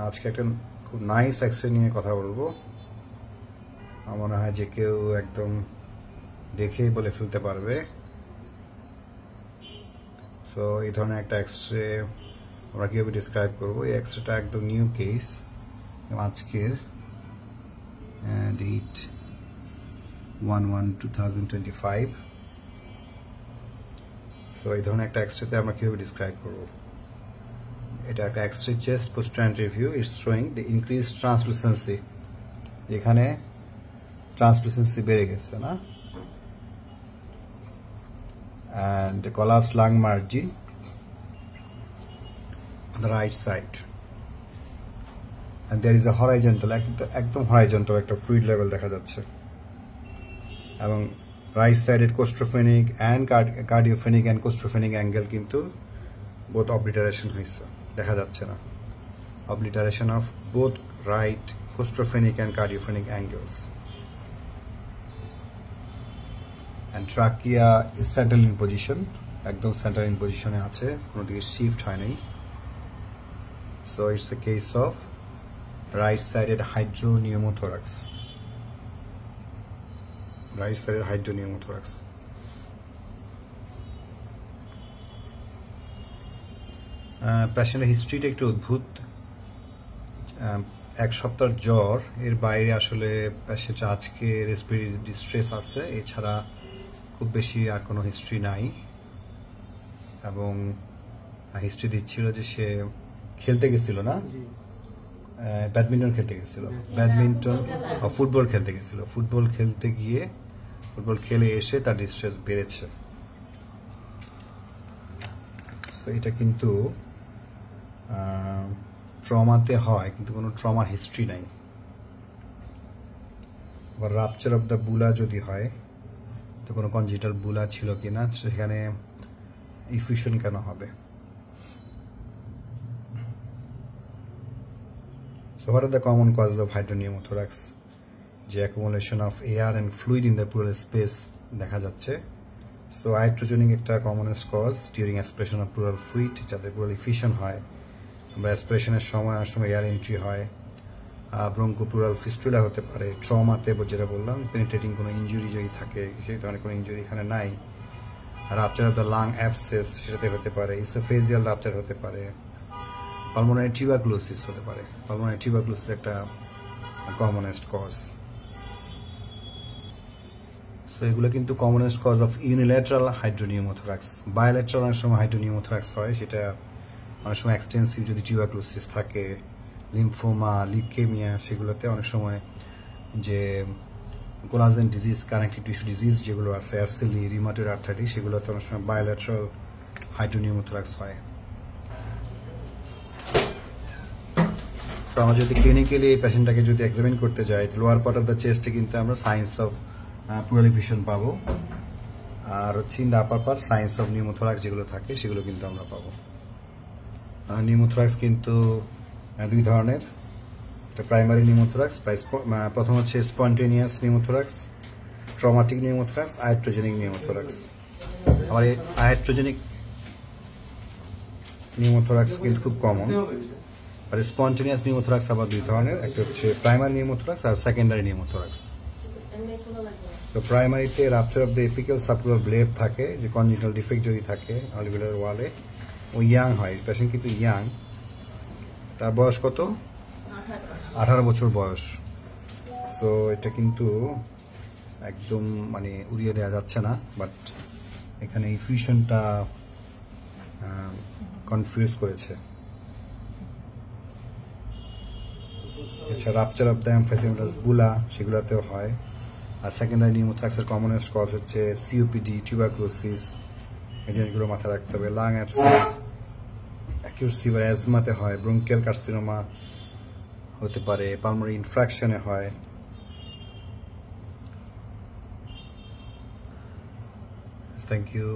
আজকে একটা খুব নাইস এক্সরে নিয়ে কথা বলবো। আমার মনে হয় যে কেউ একদম দেখেই বলে ফেলতে পারবে। সো এই ধরনের একটা এক্সরে আমরা কীভাবে ডিসক্রাইব করবো। এই এক্সরেটা একদম নিউ কেস আজকের, ডেট 1/1/2025। সো এই ধরনের একটা এক্সরেতে আমরা কীভাবে ডিসক্রাইব করবো। এটা একটা এক্সরে চেস্ট পোস্ট-ট্রান্স রিভিউ। It's showing the increase translucency. এখানে ট্রান্সলুসেন্সি বেড়ে গেছে না, and collapsed lung margin on the right side, and there is a horizontal, একদম horizontal একটা fluid level দেখা যাচ্ছে, এবং right sided costophenic and cardiophenic and costophenic angle কিন্তু both obliteration হয়েছে, দেখা যাচ্ছে না, obliteration of both right costophenic and cardiophrenic angles. And trachea is central in position, একদম central in position এ আছে, কোনো দিকে shift হয় নাই. So it's a case of right sided hydropneumothorax. Right sided hydropneumothorax. Patient হিস্ট্রিটা একটু অদ্ভুত। এক সপ্তাহ জ্বর, এর বাইরে আসলে পেশেন্ট আজকে রেসপিরেটরি ডিস্ট্রেস আছে, এছাড়া খুব বেশি আর কোনো হিস্ট্রি নাই। এবং হিস্ট্রি দিচ্ছিল যে সে খেলতে গেছিল না, ব্যাডমিন্টন খেলতে গেছিল, ব্যাডমিন্টন ফুটবল খেলতে গেছিল, ফুটবল খেলতে গিয়ে ফুটবল খেলে এসে তার ডিস্ট্রেস বেড়েছে। তো এটা কিন্তু ট্রমাতে হয়, কিন্তু কোনো ট্রমার হিস্ট্রি নাই। আবার রাপচার অফ দ্য বুলা যদি হয় তো কোনো কনজিটাল বুলা ছিল কিনা, সেখানে ইফিউশন কেন হবে। So what are the common causes of hydropneumothorax? যে accumulation of air and fluid in the pleural space দেখা যাচ্ছে। So iatrogenic একটা commonest cause during aspiration of pleural fluid, যাতে pleural effusion হয়। আমরা অ্যাসপিরেশনের সময় অনেক সময় এয়ার এন্ট্রি হয়, ব্রঙ্কোপ্লুরাল ফিস্টুলা হতে পারে, ট্রমাতে যেটা বললাম, পেনিট্রেটিং কোনো ইনজুরি যদি থাকে, সেই ধরনের কোনো ইনজুরি এখানে নাই। Rupture of the lung abscess সেটাতে হতে পারে, ইসোফেজিয়াল রাপচার হতে পারে, পালমোনারি টিউবারকুলোসিস হতে পারে। পালমোনারি টিউবারকুলোসিস একটা কমনেস্ট কজ। সো এগুলো কিন্তু commonest cause of unilateral hydropneumothorax. Bilateral অনেক সময় হাইড্রোনিউমোথোরাক্স হয়, সেটা অনেক সময় এক্সটেন্সিভ যদি টিউবারকুলোসিস থাকে, লিম্ফোমা, লিউকেমিয়া, সেগুলোতে অনেক সময় যে collagen disease, connective tissue disease যেগুলো আছে, অ্যাসিলি, রিউমাটয়েড আর্থ্রাইটিস, সেগুলোতে অনেক সময় বায়োল্যাটারাল হাইড্রোনিউমোথোরাক্স হয়। তো আমরা যদি ক্লিনিক্যালি এই পেশেন্টটাকে যদি এক্সামিন করতে যাই, লোয়ার পার্ট অফ দ্য চেস্টে কিন্তু আমরা সাইন্স অফ প্লুরাল এফিউশন পাবো, আর হচ্ছে in the upper part signs of pneumothorax যেগুলো থাকে সেগুলো কিন্তু আমরা পাবো। নিউমোথোরাক্স কিন্তু দুই ধরনের, একটা প্রাইমারি নিউমোথোরাক্স, প্রথম হচ্ছে spontaneous pneumothorax, traumatic pneumothorax, iatrogenic pneumothorax. আবার এই আয়াট্রোজেনিক নিউমোথোরাক্স কিন্তু খুব কমন। আর স্পন্টেনিয়াস নিউমোথোরাক্স আবার দুই ধরনের, একটা হচ্ছে প্রাইমারি নিউমোথোরাক্স আর সেকেন্ডারি নিউমোথোরাক্স। তো প্রাইমারিতে rupture of the apical subpleural bleb থাকে, যে কনজিটাল ডিফেক্ট যদি থাকে অলিভুলার ওয়ালে, ও ইয়াং হয়, পেশেন্ট কিন্তু ইয়াং। তার বয়স কত? 18 বছর বয়স। সো এটা কিন্তু একদম মানে উড়িয়ে দেওয়া যাচ্ছে না, বাট এখানে ইফিউশনটা কনফিউজ করেছে। এছাড়া রাপচার অফ দ্য এমফাইসিমাটাস বুলা সেগুলোতেও হয়। আর সেকেন্ডারি নিউমোথোরাক্সের কমনেস্ট কজ হচ্ছে সিওপিডি, টিউবারকুলোসিস, এই জিনিসগুলো মাথায় রাখতে হবে। লাং অ্যাবসেস, অ্যাকিউট ফিভার, অ্যাজমাতে হয়, ব্রঙ্কিয়াল কার্সিনোমা হতে পারে, পালমোনারি ইনফ্রাকশনে হয়। Thank you.